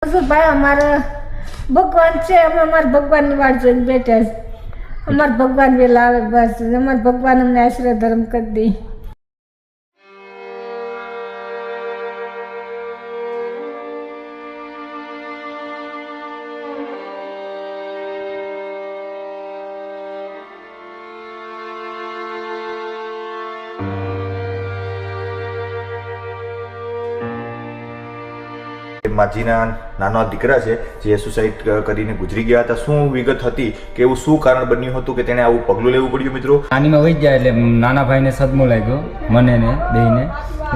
ભાઈ અમારા ભગવાન છે, અમે અમારા ભગવાનની વાટ જોઈને બેઠા છે. અમારા ભગવાન વેલા આવે બસ. અમારા ભગવાન અમને આશીર્વાદ ધર્મ કરી દે. માજીના નાના દીકરા છે જે સુસાઇડ કરીને ગુજરી ગયા હતા. શું વિગત હતી કે એવું શું કારણ બન્યું હતું કે તેને આવું પગલું લેવું પડ્યું? મિત્રો નાનીમાં વહી ગયા એટલે નાના ભાઈને સદમો લાગ્યો, મને ને બેયને.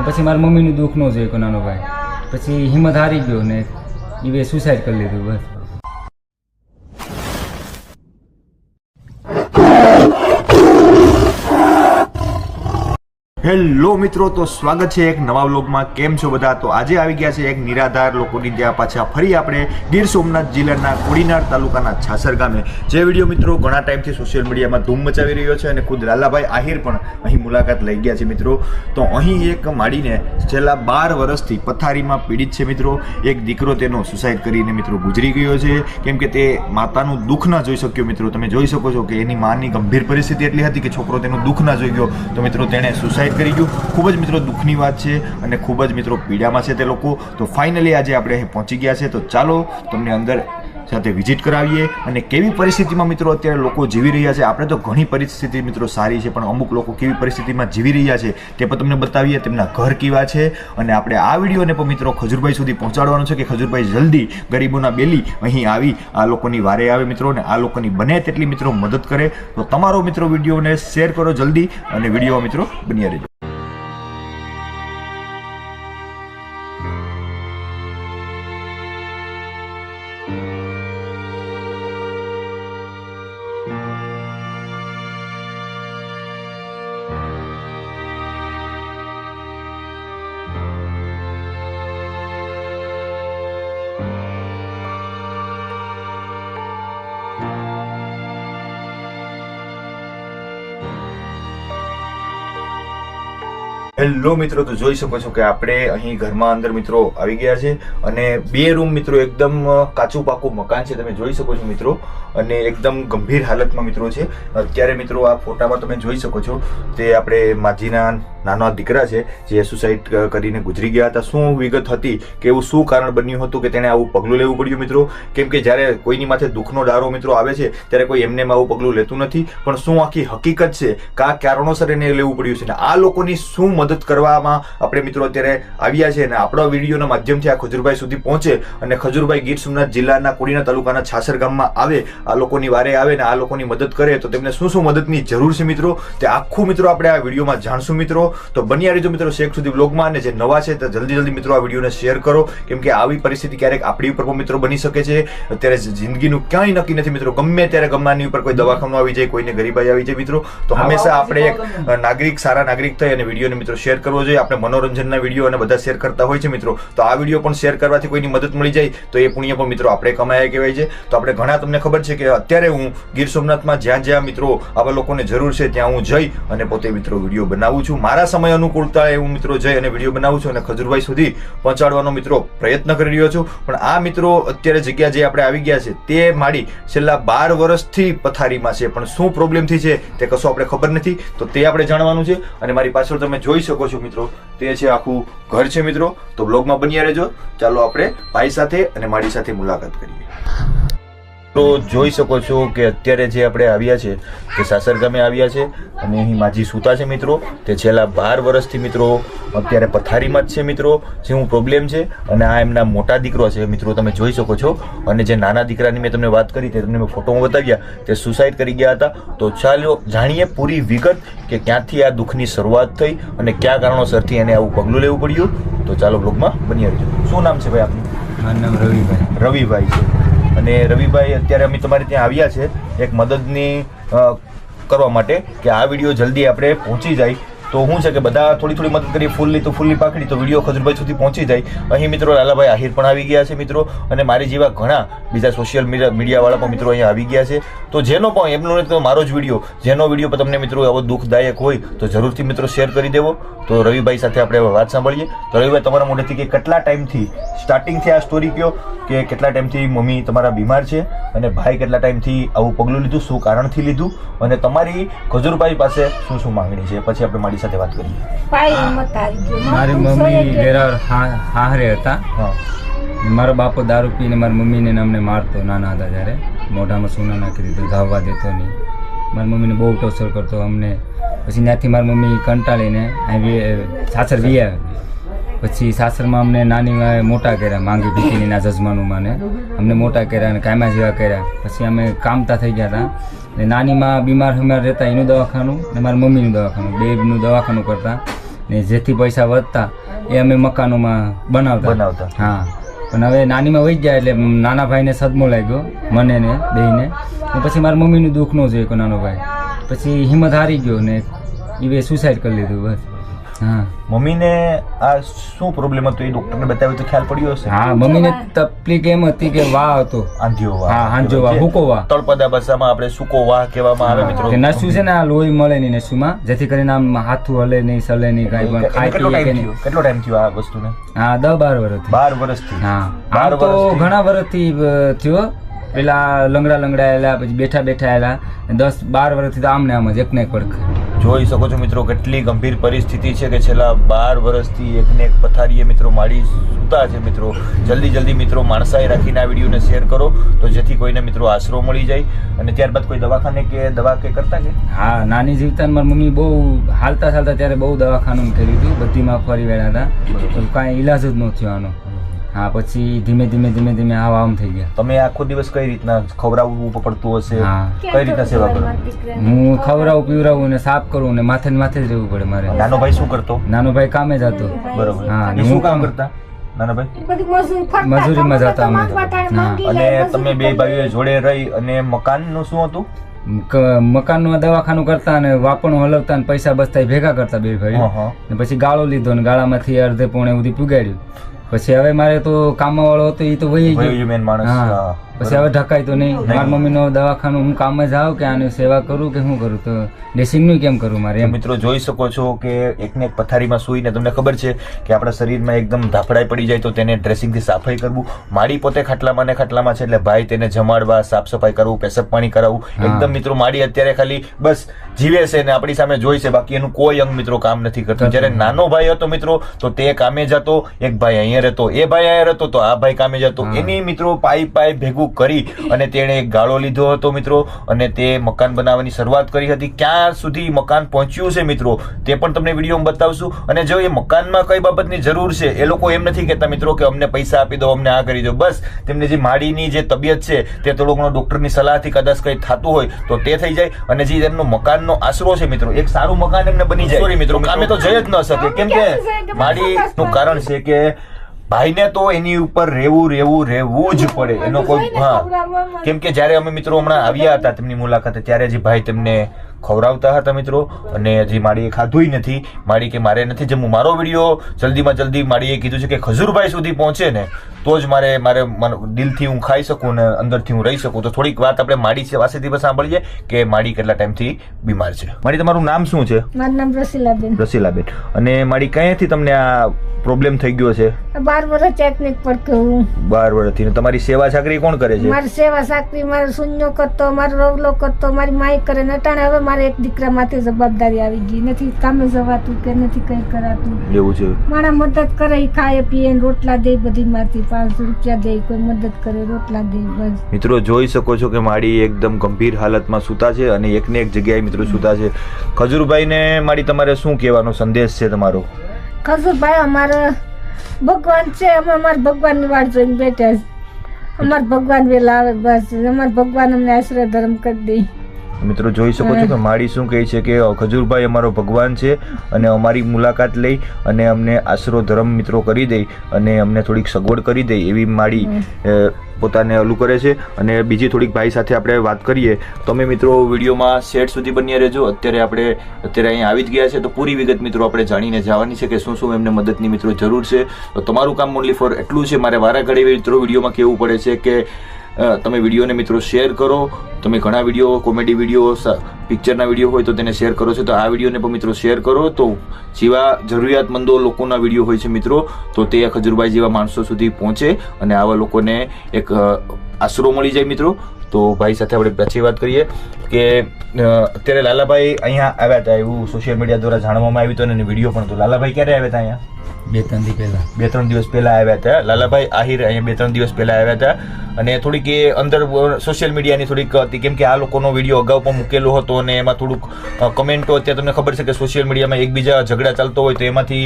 પછી મારા મમ્મીનું દુઃખ ન જોયું નાનો ભાઈ, પછી હિંમત હારી ગયો ને એ સુસાઇડ કરી લીધું બસ. હેલો મિત્રો, તો સ્વાગત છે એક નવા વ્લોગમાં. કેમ છો બધા? તો આજે આવી ગયા છે એક નિરાધાર લોકોની ત્યાં પાછા ફરી આપણે ગીર સોમનાથ જિલ્લાના કોડીનાર તાલુકાના છાસર ગામે. જે વિડીયો મિત્રો ઘણા ટાઈમથી સોશિયલ મીડિયામાં ધૂમ મચાવી રહ્યો છે અને ખુદ લાલાભાઈ આહિર પણ અહીં મુલાકાત લઈ ગયા છે મિત્રો. તો અહીં એક માડીને છેલ્લા 12 વર્ષથી પથારીમાં પીડિત છે મિત્રો. એક દીકરો તેનો સુસાઇડ કરીને મિત્રો ગુજરી ગયો છે, કેમ કે તે માતાનું દુઃખ ના જોઈ શક્યો મિત્રો. તમે જોઈ શકો છો કે એની માની ગંભીર પરિસ્થિતિ એટલી હતી કે છોકરો તેનું દુઃખ ના જોઈ ગયો, તો મિત્રો તેણે સુસાઇડ કરી ગયું. ખૂબ જ મિત્રો દુઃખની વાત છે અને ખૂબ જ મિત્રો પીડામાં છે તે લોકો. તો ફાઇનલી આજે આપણે પહોંચી ગયા છે. તો ચાલો તમને અંદર સાથે વિઝિટ કરાવીએ અને કેવી પરિસ્થિતિમાં મિત્રો અત્યારે લોકો જીવી રહ્યા છે. આપણે તો ઘણી પરિસ્થિતિ મિત્રો સારી છે, પણ અમુક લોકો કેવી પરિસ્થિતિમાં જીવી રહ્યા છે તે પણ તમને બતાવીએ. તેમના ઘર કેવા છે અને આપણે આ વિડીયોને પણ મિત્રો ખજૂરભાઈ સુધી પહોંચાડવાનો છે કે ખજૂરભાઈ જલ્દી ગરીબોના બેલી અહીં આવી આ લોકોની વારે આવે મિત્રો અને આ લોકોની બને તેટલી મિત્રો મદદ કરે. તો તમારો મિત્રો વિડીયોને શેર કરો જલ્દી અને વિડીયોમાં મિત્રો બન્યા રહેજો. હેલો મિત્રો, તો જોઈ શકો છો કે આપણે અહીં ઘરમાં અંદર મિત્રો આવી ગયા છે અને 2 રૂમ મિત્રો એકદમ કાચું પાકું મકાન છે. તમે જોઈ શકો છો મિત્રો અને એકદમ ગંભીર હાલતમાં મિત્રો છે અત્યારે મિત્રો. આ ફોટામાં તમે જોઈ શકો છો તે આપણે માજીના નાના દીકરા છે જે સુસાઇડ કરીને ગુજરી ગયા હતા. શું વિગત હતી કે એવું શું કારણ બન્યું હતું કે તેને આવું પગલું લેવું પડ્યું મિત્રો? કેમ કે જ્યારે કોઈની માથે દુઃખનો ડારો મિત્રો આવે છે ત્યારે કોઈ એમને આવું પગલું લેતું નથી, પણ શું આખી હકીકત છે, કયા કારણોસર એને લેવું પડ્યું છે ને આ લોકોની શું મદદ કરવામાં આપણે મિત્રો અત્યારે આવ્યા છે અને આપણા વિડીયોના માધ્યમથી આ ખજૂરભાઈ સુધી પહોંચે અને ખજૂરભાઈ ગીર સોમનાથ જિલ્લાના કોડીનાર તાલુકાના છાસર ગામમાં આવે, આ લોકોની વારે આવે ને આ લોકોની મદદ કરે, તો તેમને શું શું મદદની જરૂર છે મિત્રો તે આખું મિત્રો આપણે આ વિડીયોમાં જાણશું મિત્રો. તો બન્યા રહેજો મિત્રો શેખ સુધી બ્લોગમાં. અને જે નવા છે તો જલ્દી મિત્રો આ વિડીયોને શેર કરો, કેમ કે આવી પરિસ્થિતિ ક્યારેક આપણી ઉપર પણ મિત્રો બની શકે છે. અત્યારે જિંદગીનું ક્યાંય નક્કી નથી મિત્રો. ગમે ત્યારે ગમનાની ઉપર કોઈ દવાખાનું આવી જાય, કોઈને ગરીબાઈ આવી જાય મિત્રો. તો હંમેશા આપણે એક નાગરિક, સારા નાગરિક થઈ અને વિડીયોને મિત્રો શેર કરવો જોઈએ. આપણે મનોરંજનના વિડીયો અને બધા શેર કરતા હોય છે મિત્રો, તો આ વિડીયો પણ શેર કરવાથી કોઈની મદદ મળી જાય તો એ પુણ્ય પણ મિત્રો આપણે કમાયા કહેવાય છે. તો આપણે ઘણા, તમને ખબર છે કે અત્યારે હું ગીર સોમનાથમાં જ્યાં જ્યાં મિત્રો આવા લોકોને જરૂર છે ત્યાં હું જઈ અને પોતે મિત્રો વિડીયો બનાવું છું. મારા સમય અનુકૂળતા હું મિત્રો જઈ અને વિડીયો બનાવું છું અને ખજૂરભાઈ સુધી પહોંચાડવાનો મિત્રો પ્રયત્ન કરી રહ્યો છું. પણ આ મિત્રો અત્યારે જગ્યા જે આપણે આવી ગયા છે તે માડી છેલ્લા 12 વર્ષથી પથારીમાં છે, પણ શું પ્રોબ્લેમથી છે તે કશું આપણે ખબર નથી. તો તે આપણે જાણવાનું છે અને મારી પાછળ તમે જોઈ શકો છો મિત્રો તે છે આખું ઘર છે મિત્રો. તો બ્લોગમાં બન્યા રહેજો. ચાલો આપણે ભાઈ સાથે અને માડી સાથે મુલાકાત કરીએ. તો જોઈ શકો છો કે અત્યારે જે આપણે આવ્યા છે તે સાસર ગામે આવ્યા છે અને અહીં માજી સૂતા છે મિત્રો. તે છેલ્લા 12 વર્ષથી મિત્રો અત્યારે પથારીમાં જ છે મિત્રો. શું પ્રોબ્લેમ છે અને આ એમના મોટા દીકરો છે મિત્રો, તમે જોઈ શકો છો. અને જે નાના દીકરાની મેં તમને વાત કરી તે તમને મેં ફોટોમાં બતાવ્યા, તે સુસાઇડ કરી ગયા હતા. તો ચાલો જાણીએ પૂરી વિગત કે ક્યાંથી આ દુઃખની શરૂઆત થઈ અને કયા કારણોસરથી એને આવું પગલું લેવું પડ્યું. તો ચાલો બ્લોગમાં બની રહેજો. શું નામ છે ભાઈ આપનું? મારું નામ રવિભાઈ. રવિભાઈ છે. અને રવિભાઈ અત્યારે અમે તમારે ત્યાં આવ્યા છે એક મદદની કરવા માટે કે આ વિડીયો જલ્દી આપણે પહોંચી જાય તો શું છે કે બધા થોડી થોડી મદદ કરીએ, ફૂલની તો ફૂલની પાકડી, તો વિડીયો ખજૂરભાઈ સુધી પહોંચી જાય. અહીં મિત્રો લાલાભાઈ આહિર પણ આવી ગયા છે મિત્રો, અને મારી જેવા ઘણા બીજા સોશિયલ મીડિયાવાળા પણ મિત્રો અહીંયા આવી ગયા છે. તો જેનો પણ એમનો નહીં તો મારો જ વિડીયો, જેનો વિડીયો પર તમને મિત્રો આવો દુઃખદાયક હોય તો જરૂરથી મિત્રો શેર કરી દેવો. તો રવિભાઈ સાથે આપણે હવે વાત સાંભળીએ. તો રવિભાઈ, તમારા મોઢેથી કે કેટલા ટાઈમથી સ્ટાર્ટિંગથી આ સ્ટોરી કહો કે કેટલા ટાઈમથી મમ્મી તમારા બીમાર છે, અને ભાઈ કેટલા ટાઈમથી આવું પગલું લીધું, શું કારણથી લીધું, અને તમારી ખજૂરભાઈ પાસે શું શું માંગણી છે, પછી આપણે મારી સાથે વાત કરીએ. મારી મમ્મી ઘેરા હાહરે હતા. હા, મારો બાપો દારૂ પીને મારી મમ્મીને અમને મારતો નાના હતા ત્યારે, મોઢામાં સોના નાખી દીધું, ધાવવા દેતો નહીં. મારી મમ્મીને બહુ ટોર્ચર કરતો અમને. પછી ત્યાંથી મારી મમ્મી કંટાળીને સાસર વી આવે. પછી સાસરમાં અમને નાની મોટા કર્યા, માંગી ભીખીના જજમાનું માને અમને મોટા કર્યા અને કાયમા જેવા કર્યા. પછી અમે કામતા થઈ ગયા હતા. ને નાનીમાં બીમાર રહેતા એનું દવાખાનું ને મારી મમ્મીનું દવાખાનું, બેનું દવાખાનું કરતા. ને જેથી પૈસા વધતા એ અમે મકાનોમાં બનાવતા. હા, પણ હવે નાનીમાં વહી ગયા એટલે નાના ભાઈને સદમો લાગ્યો, મને ને બેયને. ને પછી મારી મમ્મીનું દુઃખ ન જોયું નાનો ભાઈ. પછી હિંમત હારી ગયો ને એ સુસાઇડ કરી લીધું બસ. હા, મમ્મીને આ શું પ્રોબ્લેમ હતો એ ડોક્ટરને બતાવ્યું તો ખ્યાલ પડ્યો હશે. હા, મમ્મીને તકલીફ એમ હતી કે વાહ હતો, આંધ્યો વાહ. હા, હાંજો વાહ, હુકો વાહ. તળપદા ભાષામાં આપણે સૂકો વાહ કહેવામાં આવે મિત્રો. કે નસું છે ને આ લોહી મળે નહીં નસુમાં, જેથી કરીને આમ હાથું હલે નહીં, સલે નહીં, કાંઈ પણ ખાઈ પીએ કે નહીં. કેટલો ટાઈમ થયો આ વસ્તુને? હા, 10-12 વર્ષ. 12 વર્ષથી. હા, 12 તો ઘણા વર્ષથી થયો. પેલા લંગડા આવેલા, પછી બેઠા આવેલા. 10-12 વર્ષથી તો આમને આમ જ એકને એક પડખે. જોઈ શકો છો મિત્રો કેટલી ગંભીર પરિસ્થિતિ છે કે છેલ્લા 12 વર્ષથી એકને એક પથારીએ મિત્રો માડી સૂતા છે મિત્રો. જલ્દી મિત્રો માણસાઈ રાખીને આ વિડીયોને શેર કરો તો જેથી કોઈને મિત્રો આશરો મળી જાય. અને ત્યારબાદ કોઈ દવાખાને કે દવા કે કરતા કે? હા, નાની જીવતા મારી મમ્મી બહુ હાલતા ત્યારે બહુ દવાખાનું કર્યું હતું, બધીમાં ફરી વળ્યા હતા, કાંઈ ઈલાજ જ ન થયો આનો. હા, પછી ધીમે ધીમે આમ થઈ ગયા. તમે આખો દિવસ કઈ રીતના ખવડાવવું પડતું હશે, કઈ રીતના સેવા કરો? હું ખવડાવું, પીવડાવું ને સાફ કરું ને માથે જ રહેવું પડે મારે. નાનો ભાઈ શું કરતો? નાનો ભાઈ કામે જતો. બરોબર. હા, શું કામ કરતા નાના ભાઈ? મજૂરીમાં જતા અમે. અને તમે બે ભાઈઓ જોડે રહી અને મકાનનું શું હતું? મકાનનું દવાખાનું કરતા અને વાપણું હલવતા ને પૈસા બચતા ભેગા કરતા બે ભાઈ. પછી ગાળો લીધો ને ગાળામાંથી અડધે પોણે સુધી પુગાડ્યું. પછી હવે મારે તો કામમાં વાળો હતો એ તો વહી ગયો માણસ. પછી હવે ઢકાય તો નહીં. મારી મમ્મીનો દવાખાનું હું કામ જ આવું કે આની સેવા કરું કે શું કરું, તો ડ્રેસિંગનું કેમ કરું મારે? મિત્રો જોઈ શકો છો કે એકને એક પથારીમાં સૂઈને તમને ખબર છે કે આપણા શરીરમાં એકદમ ધાફડાઈ પડી જાય તો તેને ડ્રેસિંગથી સાફાઈ કરવું. માડી પોતે ખાટલામાં છે એટલે ભાઈ તેને જમાડવા, સાફ સફાઈ કરવું, પેશાબ પાણી કરાવવું. એકદમ મિત્રો માડી અત્યારે ખાલી બસ જીવે છે ને આપણી સામે જોઈ છે, બાકી એનું કોઈ અંગ મિત્રો કામ નથી કરતું. જ્યારે નાનો ભાઈ હતો મિત્રો તો તે કામે જતો, એક ભાઈ અહીંયા રહેતો, એ ભાઈ અહીંયા રહેતો તો આ ભાઈ કામે જતો. એની મિત્રો પાઈ ભેગું કરી અને તેણે એક ગાળો લીધો હતો મિત્રો, અને તે મકાન બનાવવાની શરૂઆત કરી હતી. ક્યાં સુધી મકાન પહોંચ્યું છે મિત્રો તે પણ તમને વિડીયોમાં બતાવશું. અને જો એ મકાનમાં કઈ બાબતની જરૂર છે, એ લોકો એમ નથી કહેતા મિત્રો કે અમને પૈસા આપી દો, અમને આ કરી દો. બસ તેમને જે માડીની જે તબિયત છે તે થોડો ઘણો ડોક્ટરની સલાહથી કદાચ કંઈ થતું હોય તો તે થઈ જાય. અને જે તેમનો મકાનનો આશરો છે મિત્રો, એક સારું મકાન એમને બની જાય. સોરી મિત્રો, કામે તો જઈ જ ન શકે, કેમ કે માડીનું કારણ છે કે ભાઈને તો એની ઉપર રહેવું જ પડે. એનો કોઈ કેમ કે જ્યારે અમે મિત્રો હમણાં આવ્યા હતા તેમની મુલાકાતે, ત્યારે જે ભાઈ તેમને ખવડાવતા હતા મિત્રો, અને હજી માડીએ ખાધું નથી. માડી કે મારે નથી જમવું. મારો વિડીયો જલ્દી માડીએ કીધું છે કે ખજૂરભાઈ સુધી પહોંચે ને તો જ મારે દિલથી હું ખાઈ શકું ને અંદરથી હું રહી શકું. તો થોડીક વાત આપણે માડી પાસેથી પણ સાંભળીએ કે માડી કેટલા ટાઈમથી બીમાર છે. માડી, તમારું નામ શું છે? મારું નામ રસીલાબેન. રસીલાબેન. અને માડી કયાંથી તમને આ પ્રોબ્લેમ થઈ ગયો છે? 12 વર્ષ ટેકનિક પર હું 12 વર્ષથી. તમારી સેવા ચાકરી કોણ કરે છે? મારી સેવા ચાકરી મારો શૂન્ય કરતો, મારો રવલો કરતો, મારી માઈ કરે. નટાણે હવે મારે એક દીકરામાંથી જવાબદારી આવી ગઈ, નથી કામે જવાતું કે નથી કઈ કરાતું. એવું છે? મારા મદદ કરે, ખાય પીએ, રોટલા દે, બધી માંથી 500 રૂપિયા દે, કોઈ મદદ કરે, રોટલા દે. બસ મિત્રો જોઈ શકો છો કે માડી એકદમ ગંભીર હાલતમાં સૂતા છે અને એકને એક જગ્યાએ મિત્રો સૂતા છે. ખજૂરભાઈ ને માડી તમારે શું કહેવાનો સંદેશ છે તમારો? ખજૂરભાઈ અમારે ભગવાન છે, અમે અમારા ભગવાનની વાટ જોઈને બેઠા છે. અમારા ભગવાન વેલા આવે બસ. અમારા ભગવાન અમને આશરે ધર્મ કરી દે. મિત્રો જોઈ શકો છો કે માડી શું કહે છે કે ખજૂરભાઈ અમારો ભગવાન છે અને અમારી મુલાકાત લઈ અને અમને આશરો ધર્મ મિત્રો કરી દે અને અમને થોડીક સગવડ કરી દે એવી માડી પોતાને ઓલું કરે છે. અને બીજી થોડીક ભાઈ સાથે આપણે વાત કરીએ. તમે મિત્રો વિડીયોમાં સેટ સુધી બન્યા રહેજો. અત્યારે અહીંયા આવી જ ગયા છે તો પૂરી વિગત મિત્રો આપણે જાણીને જવાની છે કે શું શું એમને મદદની મિત્રો જરૂર છે. તો તમારું કામ ઓનલી ફોર એટલું છે, મારે વારા ઘડી મિત્રો વિડીયોમાં કહેવું પડે છે કે તમે વિડીયોને મિત્રો શેર કરો. તમે ઘણા વિડીયો, કોમેડી વિડીયો, પિક્ચરના વિડીયો હોય તો તેને શેર કરો છો, તો આ વિડીયોને પણ મિત્રો શેર કરો. તો જેવા જરૂરિયાતમંદો લોકોના વિડીયો હોય છે મિત્રો, તો તે ખજૂરભાઈ જેવા માણસો સુધી પહોંચે અને આવા લોકોને એક આશરો મળી જાય મિત્રો. તો ભાઈ સાથે આપણે પાછી વાત કરીએ કે અત્યારે લાલાભાઈ અહીંયા આવ્યા હતા એવું સોશિયલ મીડિયા દ્વારા જાણવામાં આવ્યું હતું અને વિડીયો પણ. તો લાલાભાઈ ક્યારે આવ્યા હતા અહીંયા? 2-3 દિવસ પહેલા આવ્યા હતા. લાલાભાઈ આહિર અહીંયા 2-3 દિવસ પહેલા આવ્યા હતા અને થોડીક એ અંદર સોશિયલ મીડિયાની થોડીક હતી, કેમ કે આ લોકોનો વિડીયો અગાઉ પણ મૂકેલો હતો અને એમાં થોડુંક કમેન્ટો, અત્યારે તમને ખબર છે કે સોશિયલ મીડિયામાં એકબીજા ઝઘડા ચાલતો હોય તો એમાંથી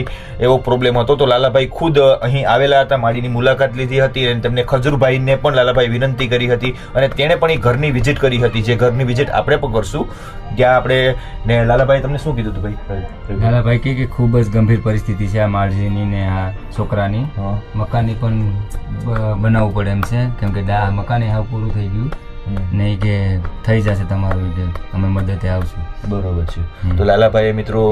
એવો પ્રોબ્લેમ હતો. તો લાલાભાઈ ખુદ અહીં આવેલા હતા, માડીની મુલાકાત લીધી હતી અને તેમને ખજૂરભાઈને પણ લાલાભાઈ વિનંતી કરી હતી અને તેણે પણ એ ઘરની વિઝિટ કરી હતી, જે ઘરની વિઝિટ આપણે પણ કરશું. ત્યાં આપણે ને લાલાભાઈ તમને શું કીધું હતું ભાઈ? લાલાભાઈ કે ખૂબ જ ગંભીર પરિસ્થિતિ છે આ માળજીની ને આ છોકરાની. મકાનની પણ બનાવવું પડે એમ છે, કેમ કે મકાન હાવ પૂરું થઈ ગયું નહીં કે થઈ જશે તમારું, અમે મદદે આવશું. બરોબર છે. તો લાલાભાઈએ મિત્રો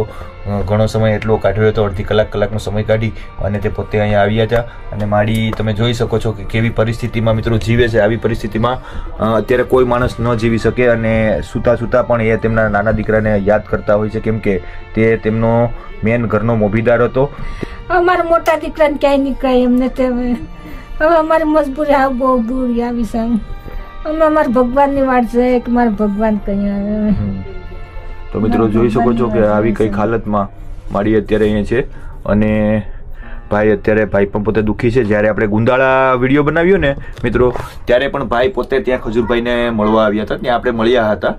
ઘણો સમય એટલો કાઢ્યો હતો, અડધી કલાકનો સમય કાઢી અને તે પોતે અહીંયા આવ્યા હતા. અને માડી તમે જોઈ શકો છો કે કેવી પરિસ્થિતિમાં મિત્રો જીવે છે. આવી પરિસ્થિતિમાં અત્યારે કોઈ માણસ ન જીવી શકે અને સૂતા પણ એ તેમના નાના દીકરાને યાદ કરતા હોય છે, કેમ કે તે તેમનો મેન ઘરનો મોભીદાર હતો. અમારા મોટા દીકરાને ક્યાંય નહીં કહે એમને તે હવે અમારી મજબૂરી આવ બહુ બુરી આવી છે. અમે અમારા ભગવાનની વાટ જોઈએ કે મારા ભગવાન કઈ આવે. તો મિત્રો જોઈ શકો છો કે આવી કઈ હાલતમાં માડી અત્યારે અહીંયા છે અને ભાઈ પણ પોતે દુઃખી છે. જ્યારે આપણે ગુંદાળા વિડીયો બનાવ્યો ને મિત્રો, ત્યારે પણ ભાઈ પોતે ત્યાં ખજૂરભાઈને મળવા આવ્યા હતા, ત્યાં આપણે મળ્યા હતા.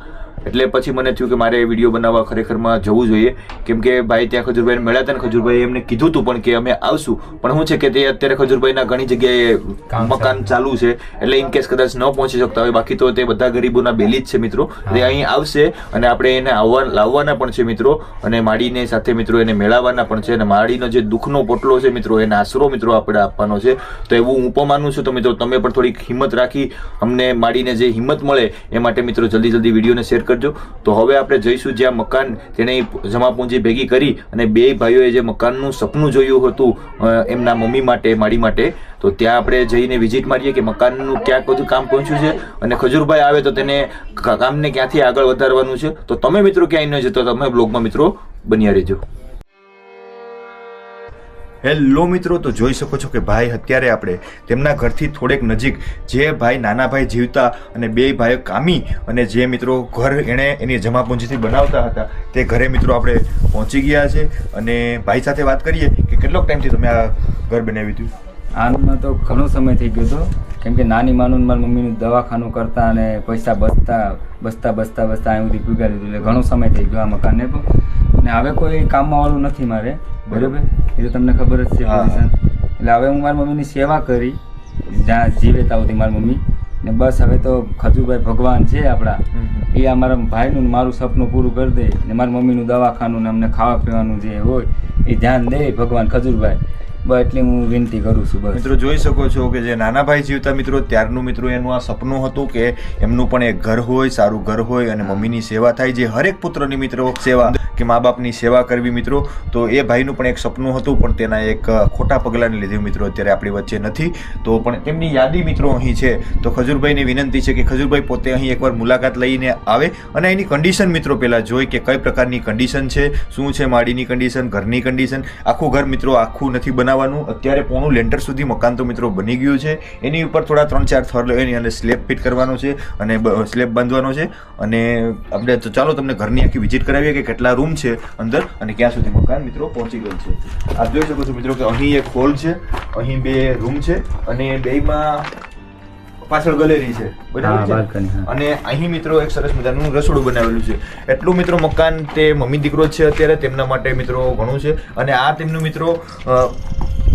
એટલે પછી મને થયું કે મારે વિડીયો બનાવવા ખરેખરમાં જવું જોઈએ, કેમ કે ભાઈ ત્યાં ખજૂરભાઈને મળ્યા હતા ને ખજૂરભાઈ એમને કીધું હતું પણ કે અમે આવશું, પણ શું છે કે તે અત્યારે ખજૂરભાઈના ઘણી જગ્યાએ મકાન ચાલુ છે એટલે ઇન કેસ કદાચ ન પહોંચી શકતા હોય. બાકી તો તે બધા ગરીબોના બેલી જ છે મિત્રો. તે અહીં આવશે અને આપણે એને લાવવાના પણ છે મિત્રો, અને માડીને સાથે મિત્રો એને મેળવવાના પણ છે. અને માડીનો જે દુઃખનો પોટલો છે મિત્રો, એને આશરો મિત્રો આપણે આપવાનો છે. તો એવું હું પણ માનું છું. તો મિત્રો તમે પણ થોડીક હિંમત રાખી અમને માડીને જે હિંમત મળે એ માટે મિત્રો જલ્દી વિડીયોને શેર કરજો. તો હવે આપણે જઈશું જ્યાં મકાન તેને જમાપૂંજી ભેગી કરી અને બે ભાઈઓએ જે મકાનનું સપનું જોયું હતું એમના મમ્મી માટે, માડી માટે, તો ત્યાં આપણે જઈને વિઝિટ મારીએ કે મકાનનું ક્યાં બધું કામ પહોંચ્યું છે અને ખજૂરભાઈ આવે તો તેને કામને ક્યાંથી આગળ વધારવાનું છે. તો તમે મિત્રો ક્યાંય ન જતો, તમે બ્લોગમાં મિત્રો બન્યા રહેજો. હેલો મિત્રો, તો જોઈ શકો છો કે ભાઈ અત્યારે આપણે તેમના ઘરથી થોડેક નજીક જે ભાઈ નાના ભાઈ જીવતા અને બે ભાઈઓ કામી અને જે મિત્રો ઘર એની જમાપૂંજીથી બનાવતા હતા તે ઘરે મિત્રો આપણે પહોંચી ગયા છે. અને ભાઈ સાથે વાત કરીએ કે કેટલોક ટાઈમથી તમે આ ઘર બનાવ્યું હતું? આમાં તો ઘણો સમય થઈ ગયો હતો, કેમ કે નાની માનું મારી મમ્મીનું દવાખાનું કરતા અને પૈસા બચતા અહીં સુધી પીગાડી દીધું, એટલે ઘણો સમય થઈ ગયો આ મકાનને પણ. અને હવે કોઈ કામમાં વાળું નથી મારે, બરાબર, એ તો તમને ખબર જ છે પોઝિશન. એટલે હવે હું મારી મમ્મીની સેવા કરી જ્યાં જીવે ત્યાં સુધી મારી મમ્મી ને બસ. હવે તો ખજૂરભાઈ ભગવાન છે આપણા, એ અમારા ભાઈનું મારું સપનું પૂરું કરી દે ને મારી મમ્મીનું દવાખાનું ને અમને ખાવા પીવાનું જે હોય એ ધ્યાન દે ભગવાન ખજૂરભાઈ. બસ એટલી હું વિનંતી કરું છું. બસ મિત્રો જોઈ શકો છો કે જે નાના ભાઈ જીવતા મિત્રો ત્યારનું મિત્રો એનું આ સપનું હતું કે એમનું પણ એક ઘર હોય, સારું ઘર હોય અને મમ્મીની સેવા થાય, જે હરેક પુત્રની મિત્રો સેવા કે મા બાપની સેવા કરવી મિત્રો. તો એ ભાઈનું પણ એક સપનું હતું, પણ તેના એક ખોટા પગલાંને લીધે મિત્રો અત્યારે આપણી વચ્ચે નથી. તો પણ તેમની યાદી મિત્રો અહીં છે. તો ખજૂરભાઈને વિનંતી છે કે ખજૂરભાઈ પોતે અહીં એકવાર મુલાકાત લઈને આવે અને એની કન્ડિશન મિત્રો પહેલાં જોઈ કે કઈ પ્રકારની કન્ડિશન છે, શું છે માડીની કન્ડિશન, ઘરની કન્ડિશન. આખું ઘર મિત્રો આખું નથી બનાવવાનું. અત્યારે પોણું લેન્ટર સુધી મકાન તો મિત્રો બની ગયું છે. એની ઉપર થોડા 3-4 થર લઈને અને સ્લેબ ફિટ કરવાનો છે અને સ્લેબ બાંધવાનો છે. અને આપણે તો ચાલો તમને ઘરની આખી વિઝિટ કરાવીએ કે કેટલા રૂમ છે અંદર અને ક્યાં સુધી મકાન મિત્રો પહોંચી ગયું છે. આપ જોઈ શકો છો મિત્રો કે અહીં એક હોલ છે, અહીં 2 રૂમ છે અને બેમાં પાછળ ગેલેરી છે, બરાબર છે. અને અહીં મિત્રો એક સરસ મજાનું રસોડું બનાવેલું છે. એટલું મિત્રો મકાન તે મમ્મી દીકરો જ છે અત્યારે તેમના માટે મિત્રો ઘણું છે. અને આ તેમનું મિત્રો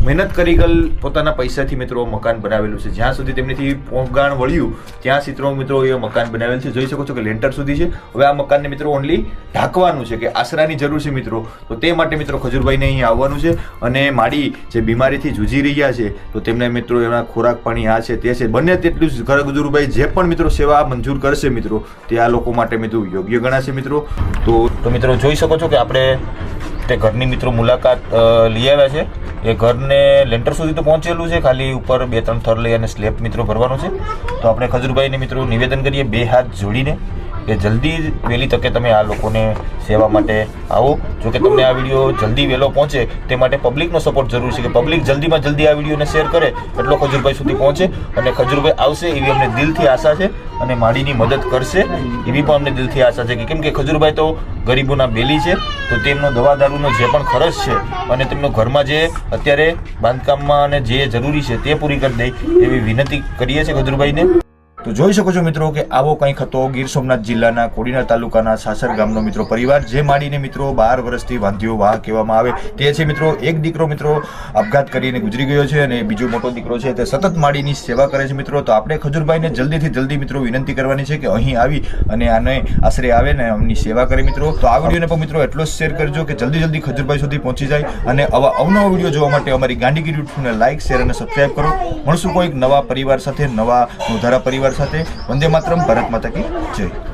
મહેનત કરી પોતાના પૈસાથી મિત્રો મકાન બનાવેલું છે. જ્યાં સુધી તેમનેથી પોગાણ વળ્યું ત્યાં મિત્રો એ મકાન બનાવેલ છે. જોઈ શકો છો કે લેન્ટર સુધી છે. હવે આ મકાનને મિત્રો ઓનલી ઢાંકવાનું છે કે આશરાની જરૂર છે મિત્રો. તો તે માટે મિત્રો ખજૂરભાઈને અહીં આવવાનું છે. અને માડી જે બીમારીથી જૂજી રહ્યા છે તો તેમને મિત્રો એના ખોરાક પાણી આ છે તે છે બંને તેટલું જ ખજૂરભાઈ જે પણ મિત્રો સેવા મંજૂર કરશે મિત્રો તે આ લોકો માટે મિત્રો યોગ્ય ગણાશે મિત્રો. તો મિત્રો જોઈ શકો છો કે આપણે તે ઘરની મિત્રો મુલાકાત લઈ આવ્યા છે. એ ઘરને લેન્ટર સુધી તો પહોંચેલું છે, ખાલી ઉપર 2-3 થર લઈ અને સ્લેબ મિત્રો ભરવાનો છે. તો આપણે ખજૂરભાઈને મિત્રો નિવેદન કરીએ 2 હાથ જોડીને કે જલ્દી વહેલી તકે તમે આ લોકોને સેવા માટે આવો. જો કે તમને આ વિડીયો જલ્દી વહેલો પહોંચે તે માટે પબ્લિકનો સપોર્ટ જરૂરી છે કે પબ્લિક જલ્દીમાં જલ્દી આ વિડીયોને શેર કરે એટલો ખજૂરભાઈ સુધી પહોંચે. અને ખજૂરભાઈ આવશે એવી અમને દિલથી આશા છે અને માડીની મદદ કરશે એવી પણ અમને દિલથી આશા છે. કેમ કે ખજૂરભાઈ તો ગરીબોના બેલી છે. તો તેમનો દવા દારૂનો જે પણ ખર્ચ છે અને તેમનો ઘરમાં જે અત્યારે બાંધકામમાં અને જે જરૂરી છે તે પૂરી કરી દે એવી વિનંતી કરીએ છીએ ખજૂરભાઈને. તો જોઈ શકો છો મિત્રો કે આવો કંઈક હતો ગીર સોમનાથ જિલ્લાના કોડીનાર તાલુકાના સાસર ગામનો મિત્રો પરિવાર જે માડીને મિત્રો 12 વર્ષથી વાંધ્યો વાહ કહેવામાં આવે તે છે મિત્રો. એક દીકરો મિત્રો આપઘાત કરીને ગુજરી ગયો છે અને બીજો મોટો દીકરો છે તે સતત માડીની સેવા કરે છે મિત્રો. તો આપણે ખજૂરભાઈને જલ્દીથી જલ્દી મિત્રો વિનંતી કરવાની છે કે અહીં આવી અને આને આશરે આવે ને એમની સેવા કરે મિત્રો. તો આ વિડીયોને પણ મિત્રો એટલો જ શેર કરજો કે જલ્દી ખજૂરભાઈ સુધી પહોંચી જાય. અને આવા અવનવા વિડીયો જોવા માટે અમારી ગાંધીગીરી યુટ્યુબને લાઈક શેર અને સબસ્ક્રાઈબ કરો. મળશું કોઈક નવા પરિવાર સાથે, નવા વધારા પરિવાર સાથે. વંદે માતરમ. ભારત માતા કી જય.